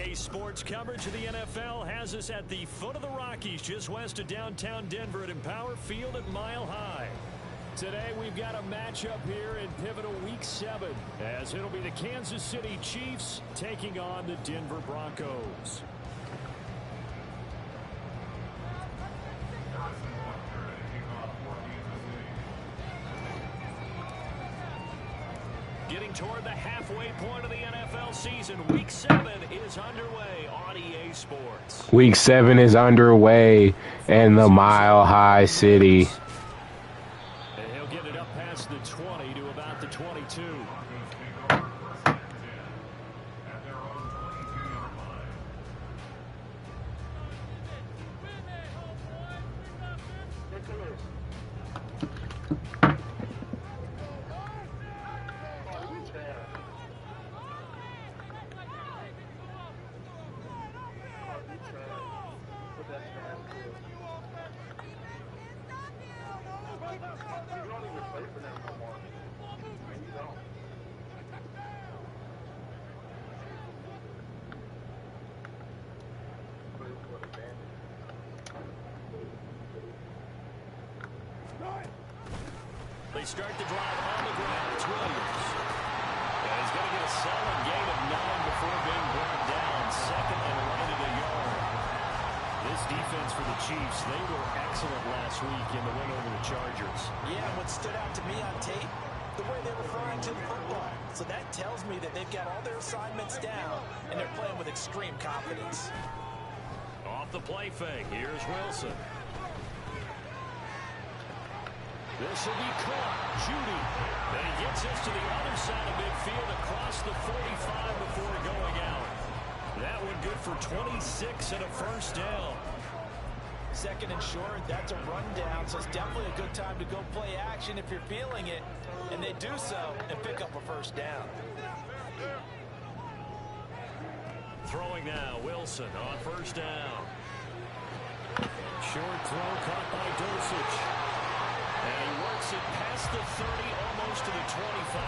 Today's sports coverage of the NFL has us at the foot of the Rockies, just west of downtown Denver at Empower Field at Mile High. Today we've got a matchup here in pivotal Week 7, as it'll be the Kansas City Chiefs taking on the Denver Broncos. Getting toward the halfway point of the NFL season, Week 7 is underway on EA Sports. Week 7 is underway in the Mile High City. And he'll get it up past the 20 to about the 22. They start the drive on the ground. It's Williams. And he's going to get a solid gain of 9 before being brought down. Second and right at a yard. This defense for the Chiefs, they were excellent last week in the win over the Chargers. Yeah, what stood out to me on tape, the way they were flying to the football. So that tells me that they've got all their assignments down, and they're playing with extreme confidence. Off the play fake, here's Wilson. This will be caught. Judy. And he gets us to the other side of midfield across the 45 before going out. That one good for 26 and a first down. Second and short, that's a rundown, so it's definitely a good time to go play action if you're feeling it. And they do so and pick up a first down. Throwing now, Wilson on first down. Short throw caught by Dosich. And he works it past the 30, almost to the 25.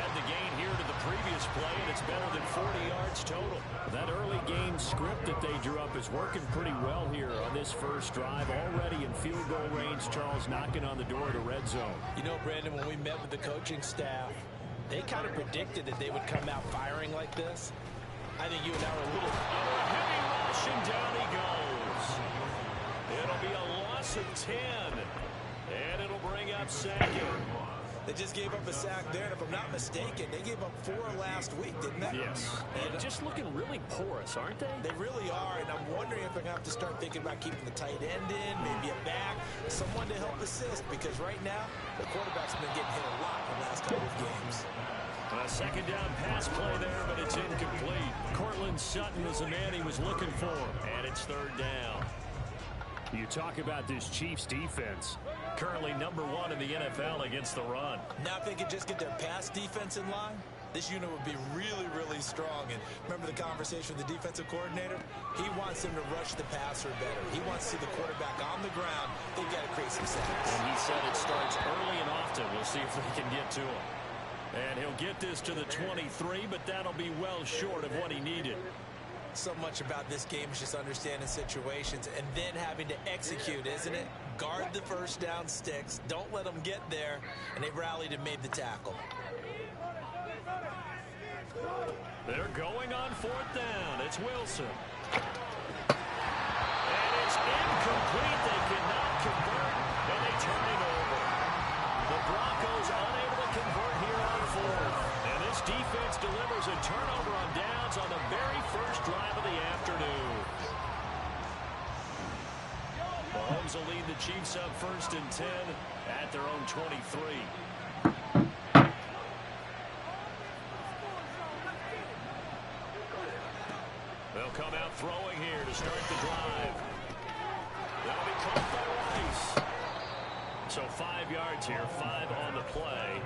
Add the gain here to the previous play, and it's better than 40 yards total. That early game script that they drew up is working pretty well here on this first drive. Already in field goal range, Charles knocking on the door of the red zone. You know, Brandon, when we met with the coaching staff, they kind of predicted that they would come out firing like this. I think you and I were a little... Oh, a heavy rush, and down he goes. It'll be a loss of 10. And it'll bring up second. They just gave up a sack there, and if I'm not mistaken, they gave up 4 last week, didn't they? Yes. And just looking really porous, aren't they? They really are, and I'm wondering if they're going to have to start thinking about keeping the tight end in, maybe a back, someone to help assist, because right now, the quarterback's been getting hit a lot in the last couple of games. A second down pass play there, but it's incomplete. Cortland Sutton was the man he was looking for, and it's third down. You talk about this Chiefs defense, currently #1 in the NFL against the run. Now if they could just get their pass defense in line, this unit would be really, really strong. And remember the conversation with the defensive coordinator? He wants them to rush the passer better. He wants to see the quarterback on the ground. They've got to create some sacks. And he said it starts early and often. We'll see if they can get to him. And he'll get this to the 23, but that'll be well short of what he needed. So much about this game is just understanding situations and then having to execute, isn't it? Guard the first down sticks. Don't let them get there. And they rallied and made the tackle. They're going on fourth down. It's Wilson. And it's incomplete. They cannot convert, and they turn it over. The Broncos unable to convert here on fourth. And this defense delivers a turnover on downs on the very first drive of the afternoon. Mahomes will lead the Chiefs up first and 10 at their own 23. They'll come out throwing here to start the drive. That'll be caught by Rice. So 5 yards here, 5 on the play.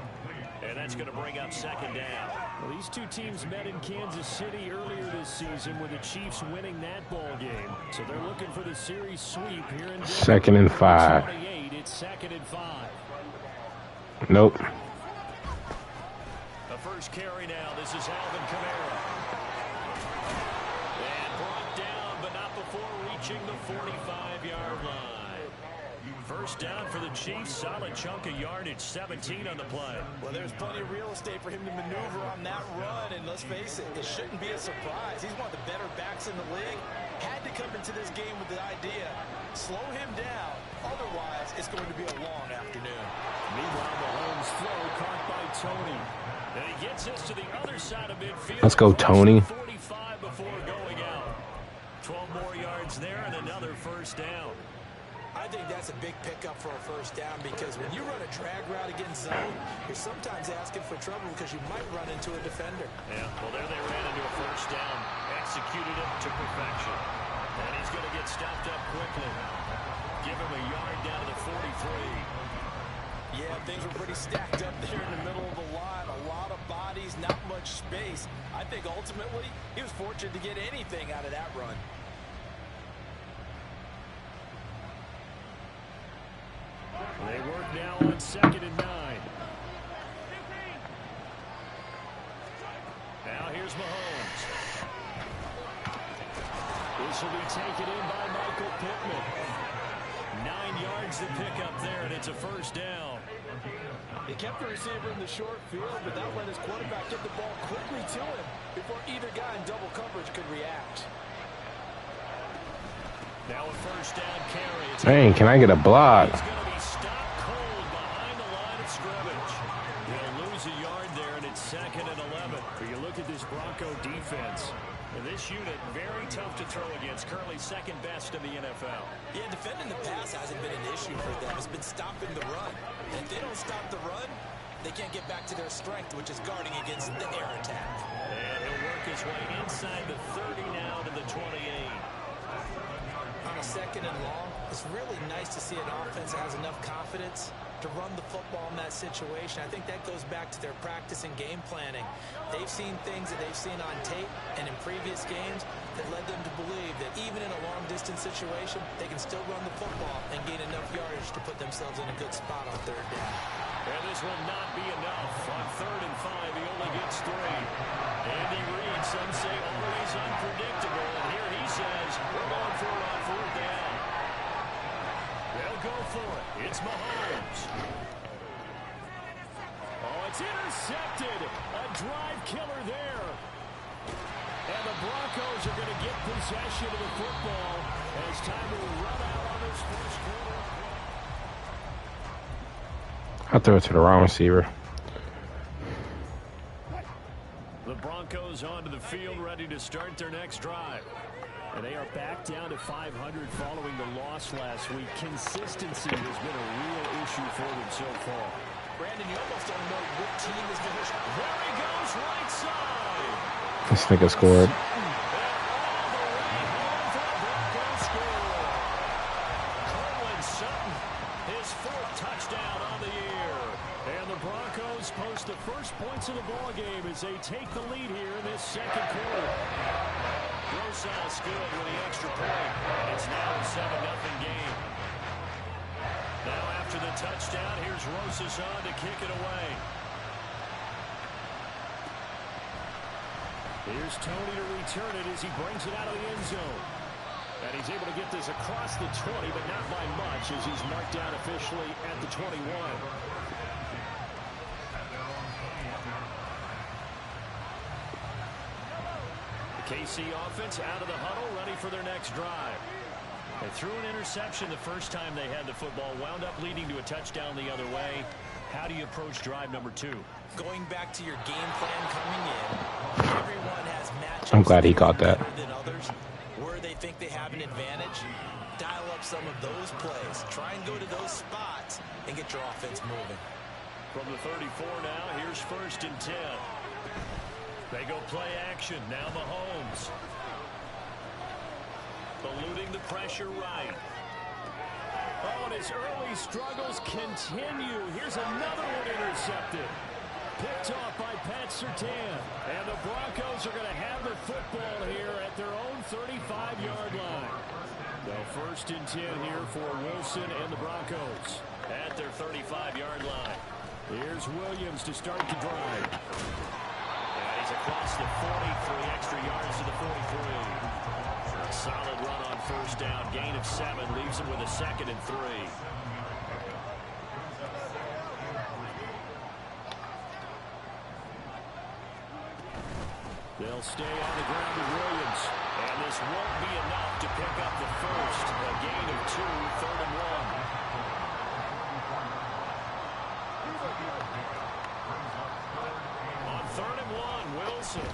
And that's going to bring up second down. Well, these two teams met in Kansas City earlier this season with the Chiefs winning that ball game. So they're looking for the series sweep here in Denver. 2nd and 5. 28, it's 2nd and 5. Nope. The first carry now. This is Alvin Kamara. approaching the 45-yard line. First down for the Chiefs. Solid chunk of yardage, 17 on the play. Well, there's plenty of real estate for him to maneuver on that run, and let's face it, it shouldn't be a surprise. He's one of the better backs in the league. Had to come into this game with the idea, slow him down. Otherwise, it's going to be a long afternoon. Meanwhile, Mahomes' throw caught by Tony. And he gets us to the other side of midfield. Let's go, Tony. 45 before going out. 12 more yards there and another first down. I think that's a big pickup for a first down because when you run a drag route against zone, you're sometimes asking for trouble because you might run into a defender. Yeah, well, there they ran into a first down. Executed it to perfection. And he's going to get stopped up quickly. Give him a yard down to the 43. Yeah, things were pretty stacked up there in the middle of the line. A lot of bodies, not much space. I think ultimately he was fortunate to get anything out of that run. They work now on 2nd and 9. Now here's Mahomes. This will be taken in by Michael Pittman. 9 yards to pick up there, and it's a first down. He kept the receiver in the short field, but that let his quarterback get the ball quickly to him before either guy in double coverage could react. Now a first down carry. Dang, can I get a block? He's going to be stopped cold behind the line of scrimmage. They'll lose a yard there, and it's 2nd and 11. But you look at this Bronco defense. And this unit, very tough to throw against. Currently 2nd best in the NFL. Yeah, defending the pass hasn't been an issue for them. It's been stopping the run. And if they don't stop the run, they can't get back to their strength, which is guarding against the air attack. And he'll work his way inside the 30 now to the 28. On a 2nd and long, it's really nice to see an offense that has enough confidence to run the football in that situation. I think that goes back to their practice and game planning. They've seen things that they've seen on tape and in previous games that led them to believe that even in a long-distance situation, they can still run the football and gain enough yardage to put themselves in a good spot on 3rd down. And this will not be enough. On 3rd and 5, he only gets 3. Andy Reid, some say always unpredictable. And here he says, we're going for it on 4th down. They'll go for it. It's Mahomes. Oh, it's intercepted. A drive killer there. And the Broncos are going to get possession of the football as time will run out on this first quarter. I threw it to the wrong receiver. The Broncos onto the field, ready to start their next drive. And they are back down to 500 following the loss last week. Consistency has been a real issue for them so far. Brandon, you almost don't know what team is going to... There he goes, right side. This nigga scored. His 4th touchdown on the year. And the Broncos post the first points of the ball game as they take the lead here in this 2nd quarter. Rosas good with the extra point. It's now a 7-0 game. Now after the touchdown, here's Rosas on to kick it away. Here's Tony to return it as he brings it out of the end zone. And he's able to get this across the 20, but not by much as he's marked down officially at the 21. The KC offense out of the huddle, ready for their next drive. They threw an interception the first time they had the football, wound up leading to a touchdown the other way. How do you approach drive number 2? Going back to your game plan coming in, everyone has matchups. I'm glad he caught that. Than others, where they think they have an advantage, dial up some of those plays. Try and go to those spots and get your offense moving. From the 34 now, here's 1st and 10. They go play action. Now Mahomes. Eluding the pressure right. Oh, and his early struggles continue. Here's another one intercepted. Picked off by Pat Surtain. And the Broncos are going to have the football here at their own 35-yard line. So 1st and 10 here for Wilson and the Broncos at their 35-yard line. Here's Williams to start the drive. And he's across the 40, 3 extra yards to the 43. Solid run on first down. Gain of 7 leaves him with a 2nd and 3. They'll stay on the ground with Williams. And this won't be enough to pick up the first. A gain of 2, 3rd and 1. On 3rd and 1, Wilson.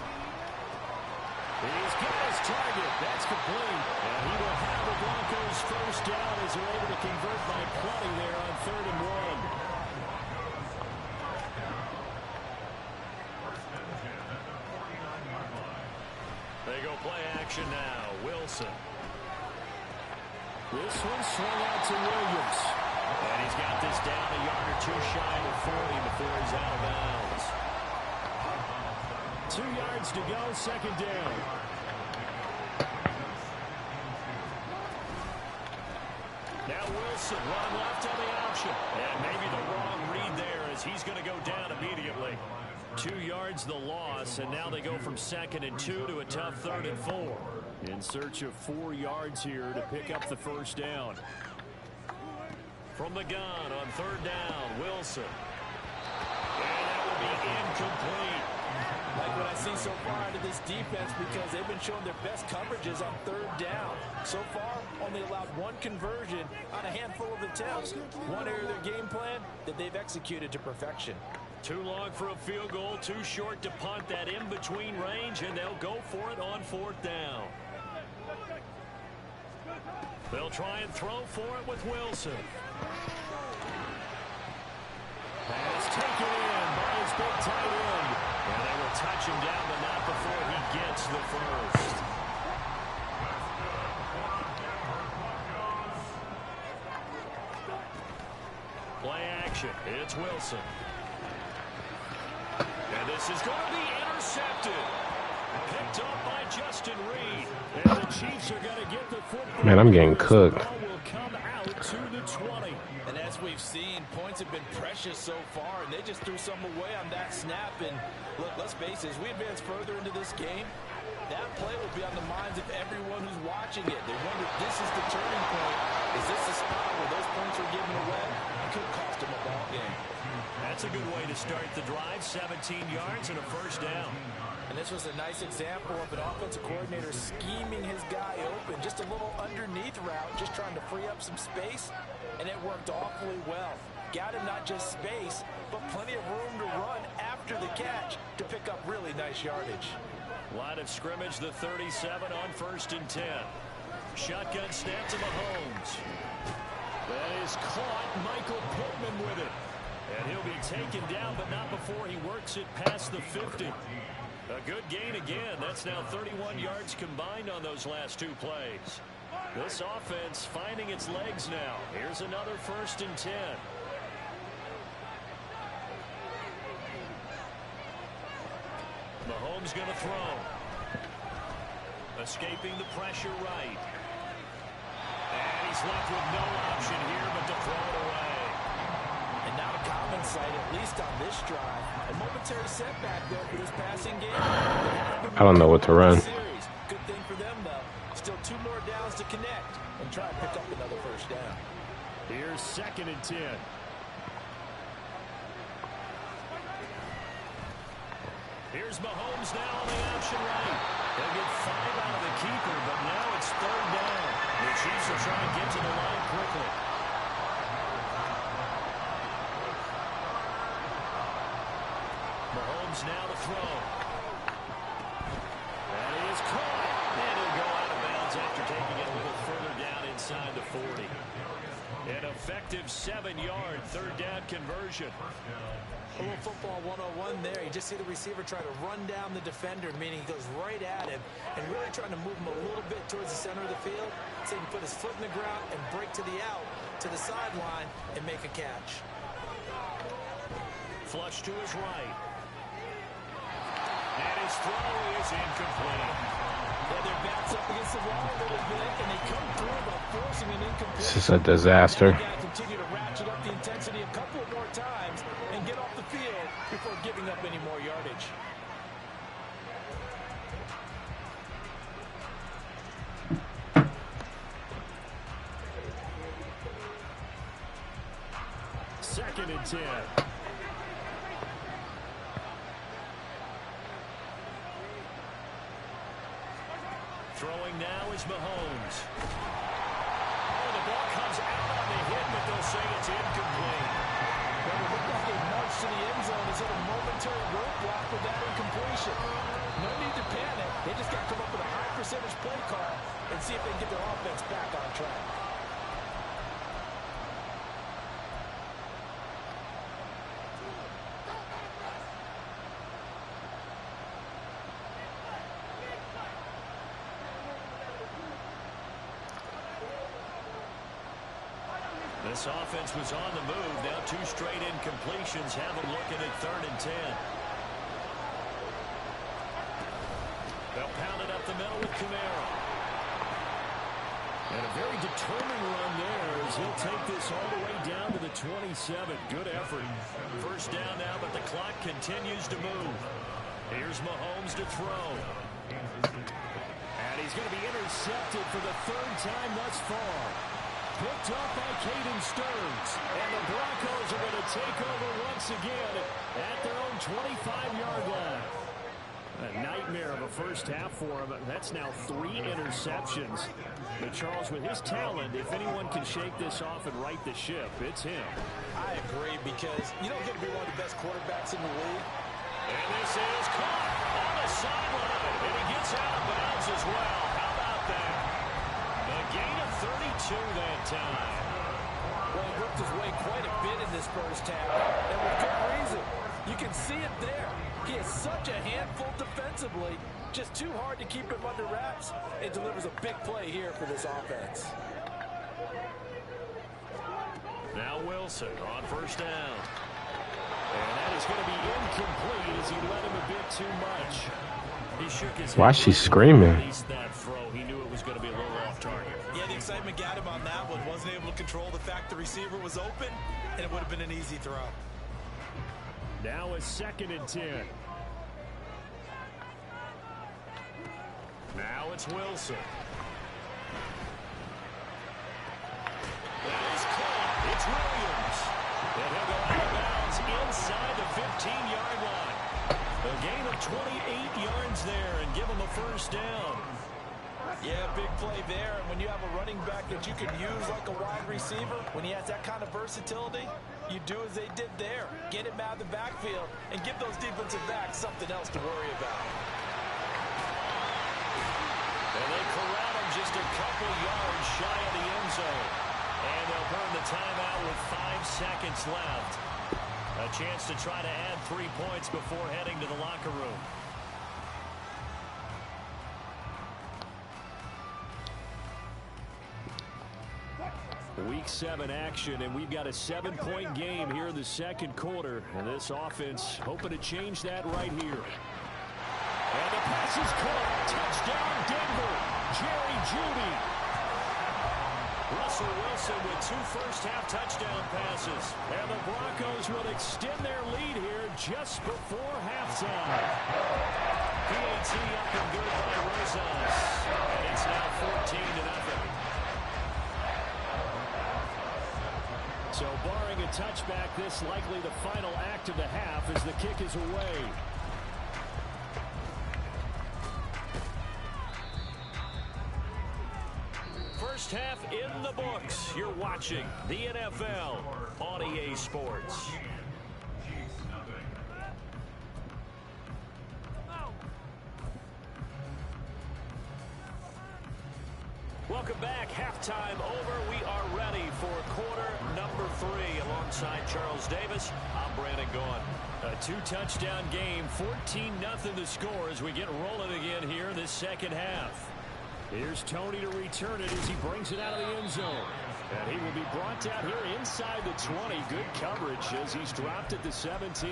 He's got his target. That's complete. And he will have the Broncos first down as they're able to convert by plenty there on 3rd and 1. They go play action now. Wilson. This one swung out to Williams. And he's got this down a yard or 2 shy of 40 before he's out of bounds. 2 yards to go, 2nd down. Now Wilson running left on the option. And maybe the wrong read there as he's going to go down immediately. 2 yards the loss, and now they go from 2nd and 2 to a tough 3rd and 4. In search of 4 yards here to pick up the first down. From the gun on 3rd down, Wilson. And that will be incomplete. Like what I see so far out of this defense, because they've been showing their best coverages on 3rd down. So far, only allowed 1 conversion on a handful of attempts. One area of their game plan that they've executed to perfection. Too long for a field goal, too short to punt that in-between range, and they'll go for it on 4th down. They'll try and throw for it with Wilson. Pass taken in by his big tight end. And they will touch him down, but not before he gets the first. Play action. It's Wilson. And this is going to be intercepted. Picked up by Justin Reed. And the Chiefs are going to get the football. Man, I'm getting cooked. The ball will come out to the 20. And as we've seen, points have been precious so far, and they just threw some away on that snap. And look, let's face it, as we advance further into this game, that play will be on the minds of everyone who's watching it. They wonder if this is the turning point. Is this the spot where those points are given away? It could cost them a ball game. That's a good way to start the drive. 17 yards and a first down. And this was a nice example of an offensive coordinator scheming his guy open. Just a little underneath route, just trying to free up some space. And it worked awfully well. Got him not just space, but plenty of room to run after the catch to pick up really nice yardage. Line of scrimmage, the 37 on 1st and 10. Shotgun snap to Mahomes. That is caught. Michael Pittman with it. And he'll be taken down, but not before he works it past the 50. A good gain again. That's now 31 yards combined on those last 2 plays. This offense finding its legs now. Here's another 1st and 10. Mahomes going to throw. Escaping the pressure right. And he's left with no option here but to throw it away. And not a common sight, at least on this drive. A momentary setback, though, for this passing game. I don't know what to run. Good thing for them, though. Still 2 more downs to connect and try and pick up another first down. Here's 2nd and 10. Here's Mahomes now on the option right. They'll get 5 out of the keeper, but now it's 3rd down. The Chiefs will try and get to the line quickly. Mahomes now to throw. That is caught. And he'll go out of bounds after taking it a little further down inside the 40. An effective 7-yard 3rd down conversion. A little football 101 there. You just see the receiver try to run down the defender, meaning he goes right at him and really trying to move him a little bit towards the center of the field so he can put his foot in the ground and break to the out, to the sideline, and make a catch. Flush to his right. And his throw is incomplete. Yeah, their backs up against the wall a little bit, and they come through by forcing an incomplete. This is a disaster. They got to continue to ratchet up the intensity a couple more times and get off the field before giving up any more yardage. 2nd and 10. Throwing now is Mahomes. Oh, the ball comes out on the hit, but they'll say it's incomplete. Well, it looked like a march to the end zone is at a momentary roadblock with that incompletion. No need to panic. They just got to come up with a high percentage play call and see if they can get their offense back on track. This offense was on the move. Now 2 straight incompletions have them looking at 3rd and 10. They'll pound it up the middle with Camaro. And a very determined run there as he'll take this all the way down to the 27. Good effort. First down now, but the clock continues to move. Here's Mahomes to throw. And he's going to be intercepted for the 3rd time thus far. Picked up by Caden Stearns. And the Broncos are going to take over once again at their own 25-yard line. A nightmare of a first half for him. That's now 3 interceptions. But Charles, with his talent, if anyone can shake this off and right the ship, it's him. I agree, because you don't get to be one of the best quarterbacks in the league. And this is caught on the sideline. And he gets out of bounds as well. How about that? A gain of 32 that time. Well, he worked his way quite a bit in this first half, and with good reason. You can see it there. He is such a handful defensively. Just too hard to keep him under wraps. It delivers a big play here for this offense. Now Wilson on first down. And that is going to be incomplete as he led him a bit too much. He shook his head. Why is she screaming? That throw, he knew it was going to be a little off target. Yeah, the excitement got him on that one. Wasn't able to control the fact the receiver was open, and it would have been an easy throw. Now a 2nd and 10. Now it's Wilson. That is caught. It's Williams. And he'll go out of bounds inside the 15-yard line. A gain of 28 yards there and give him a first down. Yeah, big play there. And when you have a running back that you can use like a wide receiver, when he has that kind of versatility, you do as they did there. Get him out of the backfield and give those defensive backs something else to worry about. And they corral him just a couple yards shy of the end zone. And they'll burn the timeout with 5 seconds left. A chance to try to add 3 points before heading to the locker room. Week 7 action, and we've got a 7-point game here in the second quarter. And this offense hoping to change that right here. And the pass is caught. Touchdown, Denver. Jerry Jeudy. Russell Wilson with 2 first-half touchdown passes. And the Broncos will extend their lead here just before halftime. PAT up and good by Rosas. And it's now 14-0. So barring a touchback, this likely the final act of the half as the kick is away. First half in the books. You're watching the NFL on EA Sports. Welcome back. Halftime over. We are ready for quarter number 3. Alongside Charles Davis, I'm Brandon Gaughan. A 2-touchdown game, 14-0 the score as we get rolling again here in this second half. Here's Tony to return it as he brings it out of the end zone. And he will be brought down here inside the 20. Good coverage as he's dropped at the 17.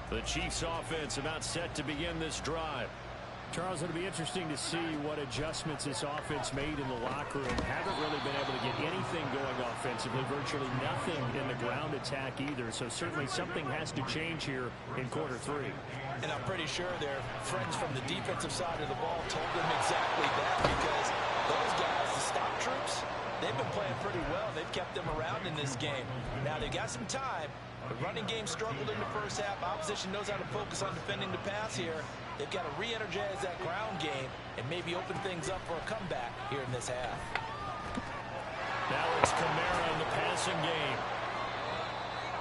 The Chiefs offense about set to begin this drive. Charles, it'll be interesting to see what adjustments this offense made in the locker room. Haven't really been able to get anything going offensively. offensively, virtually nothing in the ground attack either. So certainly something has to change here in quarter three. And I'm pretty sure their friends from the defensive side of the ball told them exactly that, because those guys, the stop troops, they've been playing pretty well. They've kept them around in this game. Now they got some time. The running game struggled in the first half. Opposition knows how to focus on defending the pass here. They've got to re-energize that ground game and maybe open things up for a comeback here in this half. Now it's Kamara in the passing game.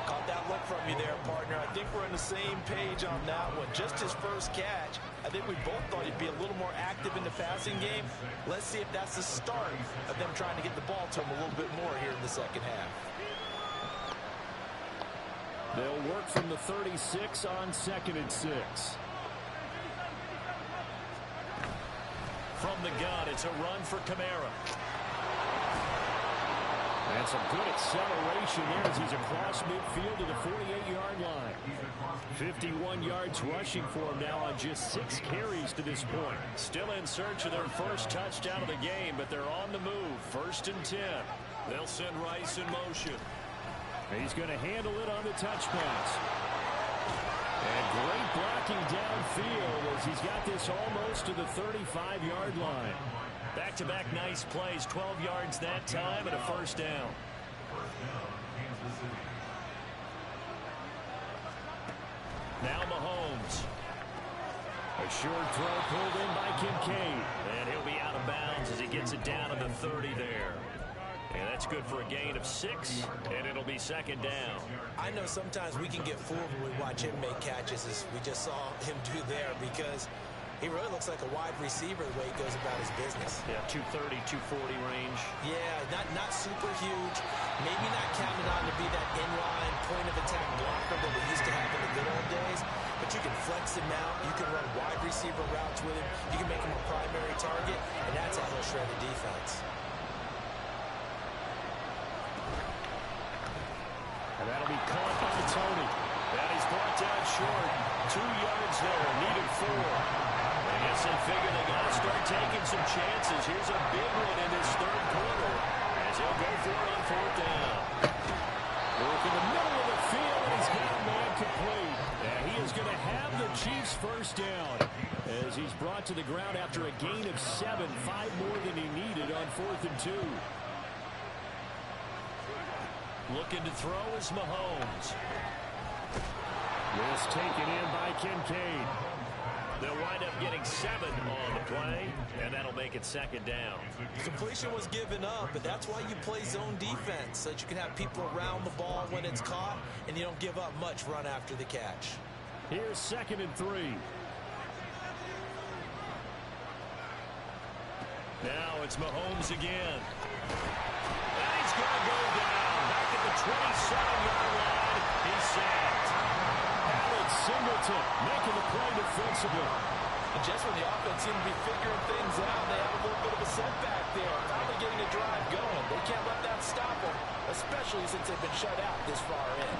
Caught that look from you there, partner. I think we're on the same page on that one. Just his first catch. I think we both thought he'd be a little more active in the passing game. Let's see if that's the start of them trying to get the ball to him a little bit more here in the second half. They'll work from the 36 on 2nd and 6. From the gun, it's a run for Kamara. And some good acceleration there as he's across midfield to the 48-yard line. 51 yards rushing for him now on just 6 carries to this point. Still in search of their first touchdown of the game, but they're on the move. 1st and 10. They'll send Rice in motion. He's going to handle it on the touch pass. And great blocking downfield as he's got this almost to the 35-yard line. Back-to-back nice plays, 12 yards that time and a first down. Now Mahomes. A short throw pulled in by Kincaid. And he'll be out of bounds as he gets it down to the 30 there. And that's good for a gain of 6, and it'll be 2nd down. I know sometimes we can get fooled when we watch him make catches, as we just saw him do there, because he really looks like a wide receiver the way he goes about his business. Yeah, 230, 240 range. Yeah, not super huge. Maybe not counted on to be that inline point-of-attack blocker that we used to have in the good old days, but you can flex him out. You can run wide receiver routes with him. You can make him a primary target, and that's how he'll shred the defense. And that'll be caught by Tony. And he's brought down short. 2 yards there, needed 4. I guess they figure they got to start taking some chances. Here's a big one in this 3rd quarter as he'll go for it on 4th down. Work in the middle of the field, and he's got a man complete. And he is going to have the Chiefs' first down as he's brought to the ground after a gain of 7, 5 more than he needed on 4th and 2. Looking to throw is Mahomes. This taken in by Kincaid. They'll wind up getting 7 on the play, and that'll make it 2nd down. Completion was given up, but that's why you play zone defense, so that you can have people around the ball when it's caught, and you don't give up much run after the catch. Here's 2nd and 3. Now it's Mahomes again. And he's going to go down. Back at the 27-yard line, he's sacked. Alex Singleton making the play defensively. And just when the offense seemed to be figuring things out, they have a little bit of a setback there. Finally getting a drive going. They can't let that stop them, especially since they've been shut out this far in.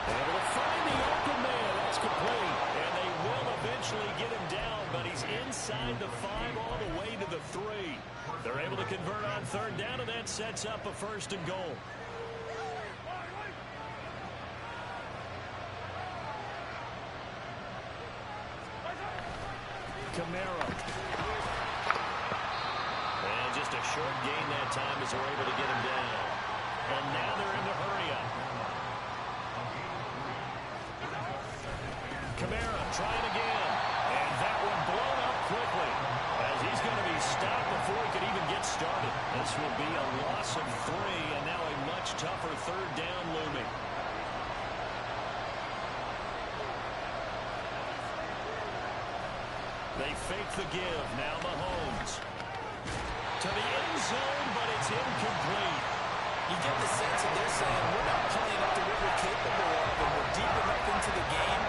Able to find the open man. That's complete. And they will eventually get him down, but he's inside the 5 all the way to the 3. They're able to convert on 3rd down, and that sets up a 1st and goal. Kamara. And just a short gain that time as they're able to get him down. And now they're in the hurry up. Kamara trying again. And that one blown up quickly as he's going to be stopped before he could even get started. This will be a loss of 3, and now a much tougher 3rd down looming. They fake the give. Now Mahomes. To the end zone, but it's incomplete. You get the sense that they're saying, we're not playing up to what we're capable of, and we're deep enough into the game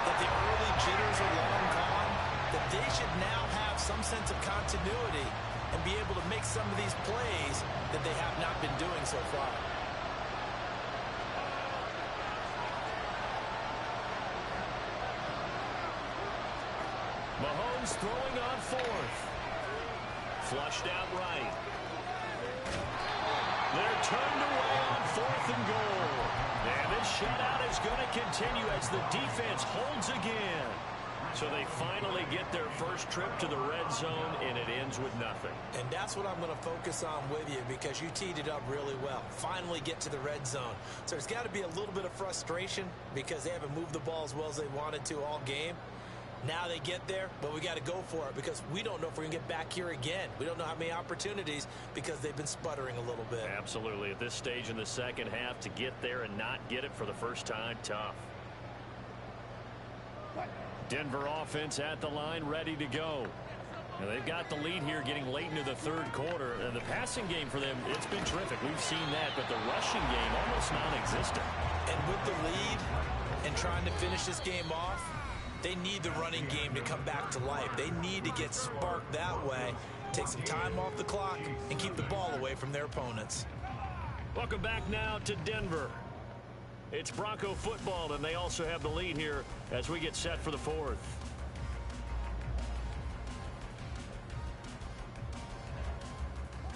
that the early jitters are long gone, that they should now have some sense of continuity and be able to make some of these plays that they have not been doing so far. Mahomes throwing on 4th. Flushed out right. and goal. And this shutout is going to continue as the defense holds again. So they finally get their first trip to the red zone, and it ends with nothing. And that's what I'm going to focus on with you, because you teed it up really well. Finally get to the red zone. So there's got to be a little bit of frustration because they haven't moved the ball as well as they wanted to all game. Now they get there, but we got to go for it because we don't know if we're going to get back here again. We don't know how many opportunities because they've been sputtering a little bit. Absolutely. At this stage in the second half, to get there and not get it for the first time, tough. Denver offense at the line, ready to go. And they've got the lead here getting late into the third quarter. And the passing game for them, it's been terrific. We've seen that, but the rushing game almost non-existent. And with the lead and trying to finish this game off, they need the running game to come back to life. They need to get sparked that way, take some time off the clock, and keep the ball away from their opponents. Welcome back now to Denver. It's Bronco football, and they also have the lead here as we get set for the fourth.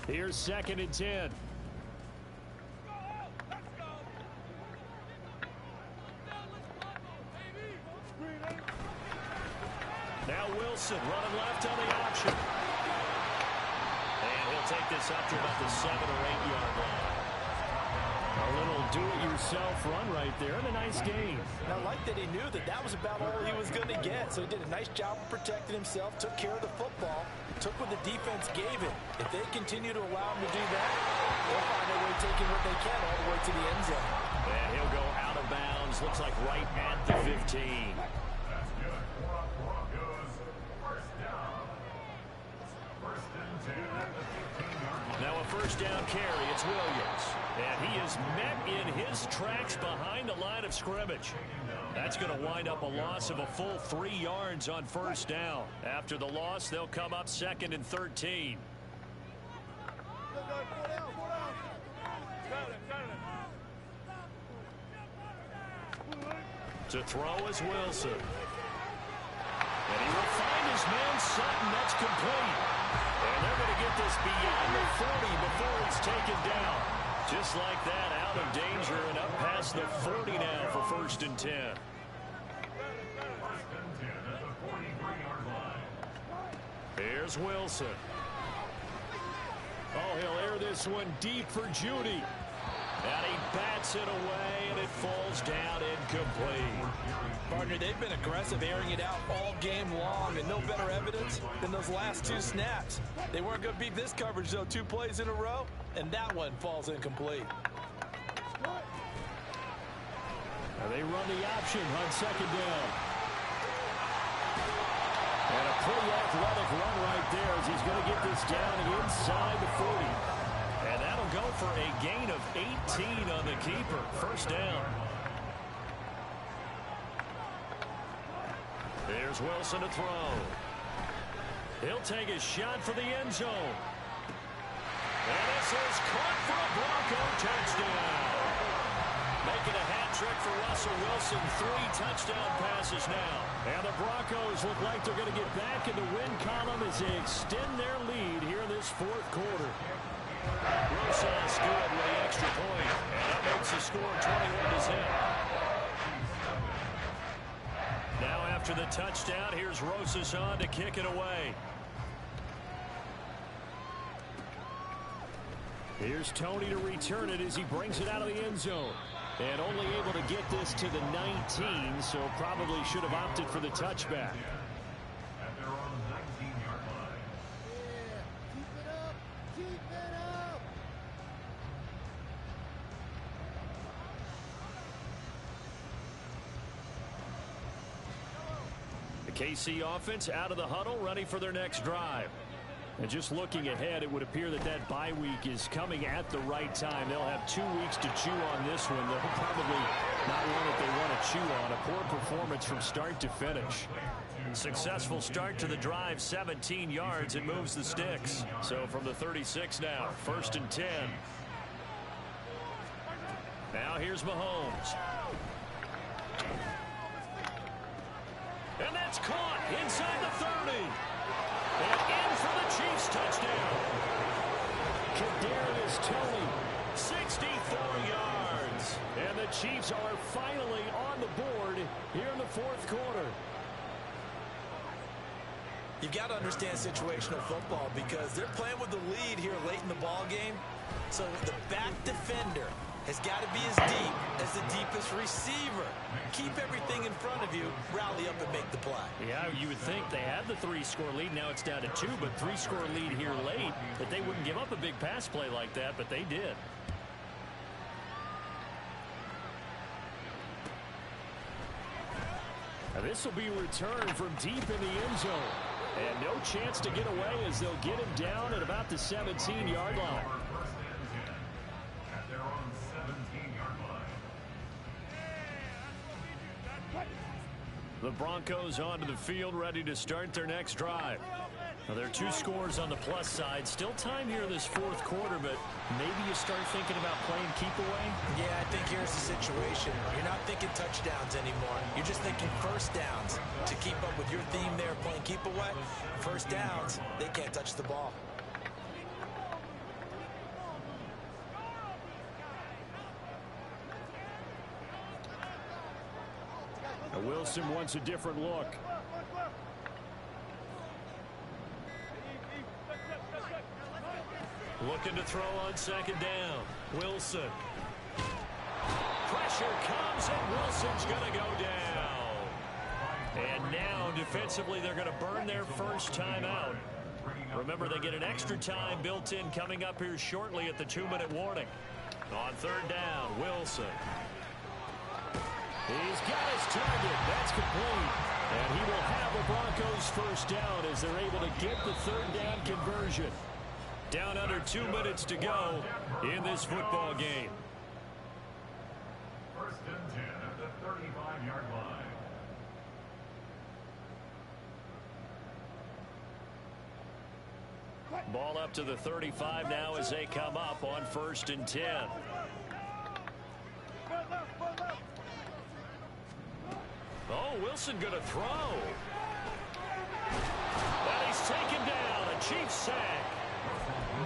Here's 2nd and 10. Now Wilson running left on the option. And he'll take this up to about the 7 or 8 yard line. A little do-it-yourself run right there, and a nice gain. And I like that he knew that that was about all he was going to get. So he did a nice job of protecting himself, took care of the football, took what the defense gave him. If they continue to allow him to do that, they'll find a way taking what they can all the way to the end zone. And he'll go out of bounds, looks like right at the 15. Now a first down carry, it's Williams. And he is met in his tracks behind the line of scrimmage. That's going to wind up a loss of a full 3 yards on first down. After the loss, they'll come up 2nd and 13. To throw is Wilson. And he will find his man Sutton. That's complete. And they're going to get this beyond the 40 before it's taken down. Just like that, out of danger and up past the 40 now for 1st and 10. Here's Wilson. Oh, he'll air this one deep for Judy. And he bats it away, and it falls down incomplete. Partner, they've been aggressive, airing it out all game long, and no better evidence than those last 2 snaps. They weren't going to beat this coverage, though, 2 plays in a row, and that one falls incomplete. Now they run the option on 2nd down. And a pretty athletic run right there as he's going to get this down inside the 40. And that'll go for a gain of 18 on the keeper. First down. There's Wilson to throw. He'll take a shot for the end zone. And this is caught for a Bronco touchdown. Making a hat trick for Russell Wilson. 3 touchdown passes now. And the Broncos look like they're going to get back in the win column as they extend their lead here in this 4th quarter. Rosas good with the extra point. And that makes the score 21-10. Now after the touchdown, here's Rosas on to kick it away. Here's Tony to return it as he brings it out of the end zone. And only able to get this to the 19, so probably should have opted for the touchback. The KC offense out of the huddle, ready for their next drive. And just looking ahead, it would appear that that bye week is coming at the right time. They'll have 2 weeks to chew on this one. They'll probably not one that they want to chew on. A poor performance from start to finish. Successful start to the drive, 17 yards. It moves the sticks. So from the 36 now, 1st and 10. Now here's Mahomes. And that's caught inside the 30. And in for the Chiefs touchdown. Kadarius Toney, 64 yards. downs. And the Chiefs are finally on the board here in the fourth quarter. You've got to understand situational football because they're playing with the lead here late in the ball game. So the back defender has got to be as deep as the deepest receiver. Keep everything in front of you, rally up and make the play. Yeah, you would think they had the 3-score lead. Now it's down to 2, but 3-score lead here late. That they wouldn't give up a big pass play like that, but they did. Now this will be returned from deep in the end zone. And no chance to get away as they'll get him down at about the 17-yard line. The Broncos onto the field, ready to start their next drive. Now, there are 2 scores on the plus side. Still time here in this fourth quarter, but maybe you start thinking about playing keep away? Yeah, I think here's the situation. You're not thinking touchdowns anymore. You're just thinking first downs. To keep up with your theme there, playing keep away, first downs, they can't touch the ball. Now Wilson wants a different look. Looking to throw on second down. Wilson. Pressure comes, and Wilson's going to go down. And now, defensively, they're going to burn their first time out. Remember, they get an extra time built in coming up here shortly at the 2-minute warning. On third down, Wilson. He's got his target. That's complete. And he will have the Broncos first down as they're able to get the third down conversion. Down under 2 minutes to go in this football game. First and 10 at the 35-yard line. Ball up to the 35 now as they come up on first and 10. Oh, Wilson going to throw. And he's taken down. A Chiefs sack.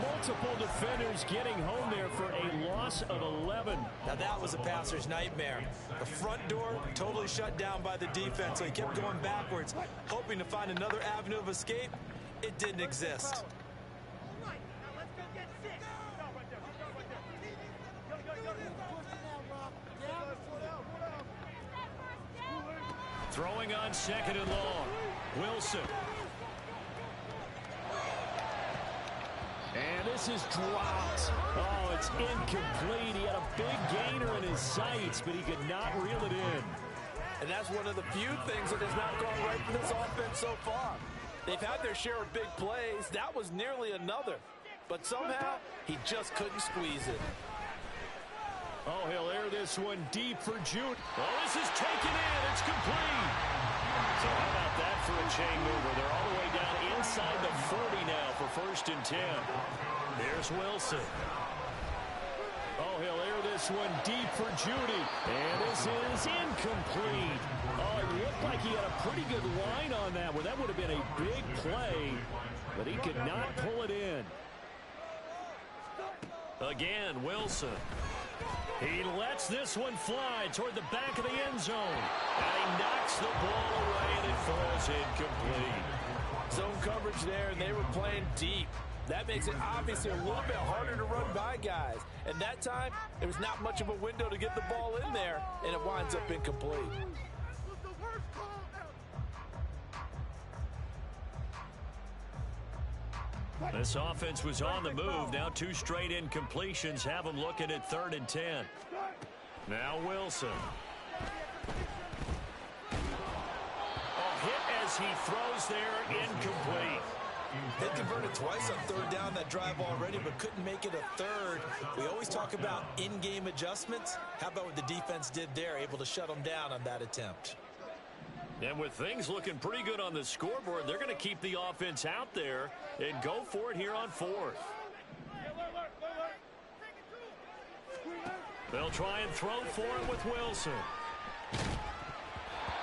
Multiple defenders getting home there for a loss of 11. Now that was a passer's nightmare. The front door totally shut down by the defense, so he kept going backwards, hoping to find another avenue of escape. It didn't exist. Throwing on second and long. Wilson. And this is dropped. Oh, it's incomplete. He had a big gainer in his sights, but he could not reel it in. And that's one of the few things that has not gone right for this offense so far. They've had their share of big plays. That was nearly another. But somehow, he just couldn't squeeze it. Oh, he'll air this one deep for Jute. Oh, this is taken in. It's complete. So how about that for a chain mover? They're all the way down inside the 40 now for first and 10. Here's Wilson. Oh, he'll air this one deep for Judy. And this is incomplete. Oh, it looked like he had a pretty good line on that one. That would have been a big play, but he could not pull it in. Again, Wilson. He lets this one fly toward the back of the end zone. And he knocks the ball away, and it falls incomplete. Zone coverage there, and they were playing deep. That makes it obviously a little bit harder to run by guys. And that time, there was not much of a window to get the ball in there, and it winds up incomplete. This offense was on the move. Now 2 straight incompletions have them looking at 3rd and 10. Now Wilson. Oh, hit as he throws there, incomplete. They converted twice on third down that drive already, but couldn't make it a third. We always talk about in-game adjustments. How about what the defense did there, able to shut them down on that attempt? And with things looking pretty good on the scoreboard, they're going to keep the offense out there and go for it here on 4th. They'll try and throw for it with Wilson.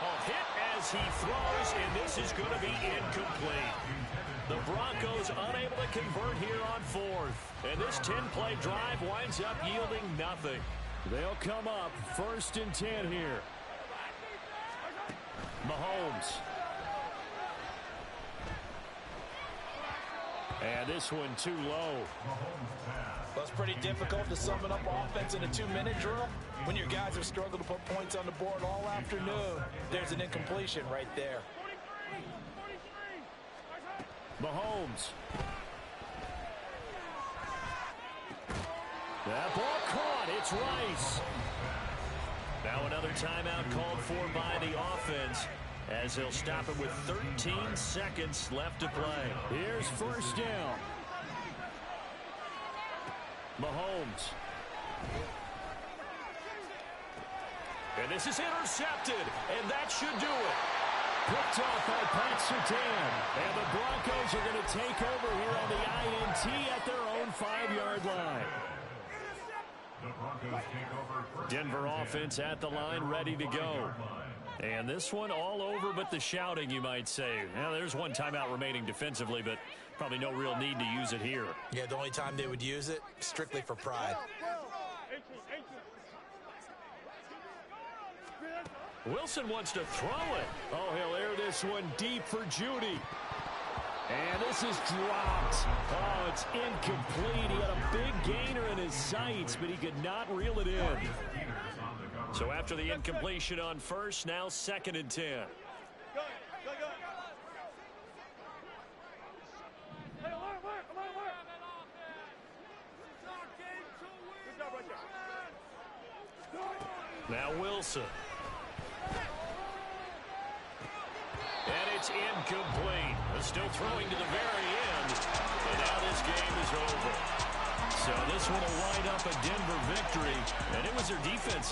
Oh, hit as he throws, and this is going to be incomplete. The Broncos unable to convert here on 4th. And this 10-play drive winds up yielding nothing. They'll come up 1st and 10 here. Mahomes. And this one too low. Well, it's pretty difficult to sum it up offense in a 2-minute drill when your guys have struggled to put points on the board all afternoon. There's an incompletion right there. Mahomes. That ball caught. It's Rice. Now another timeout called for by the offense as they'll stop it with 13 seconds left to play. Here's 1st down. Mahomes. And this is intercepted, and that should do it. Picked off by Pat Surtain. And the Broncos are going to take over here on the INT at their own 5-yard line. Denver offense at the line, ready to go. And this one all over but the shouting, you might say. Now, there's one timeout remaining defensively, but probably no real need to use it here. Yeah, the only time they would use it, strictly for pride. Wilson wants to throw it. Oh, he'll air this one deep for Judy. And this is dropped. Oh, it's incomplete. He had a big gainer in his sights, but he could not reel it in. So after the incompletion on 1st, now 2nd and 10. Now Wilson. And it's incomplete. They're still throwing to the very end. And now this game is over. So this one will wind up a Denver victory. And it was their defense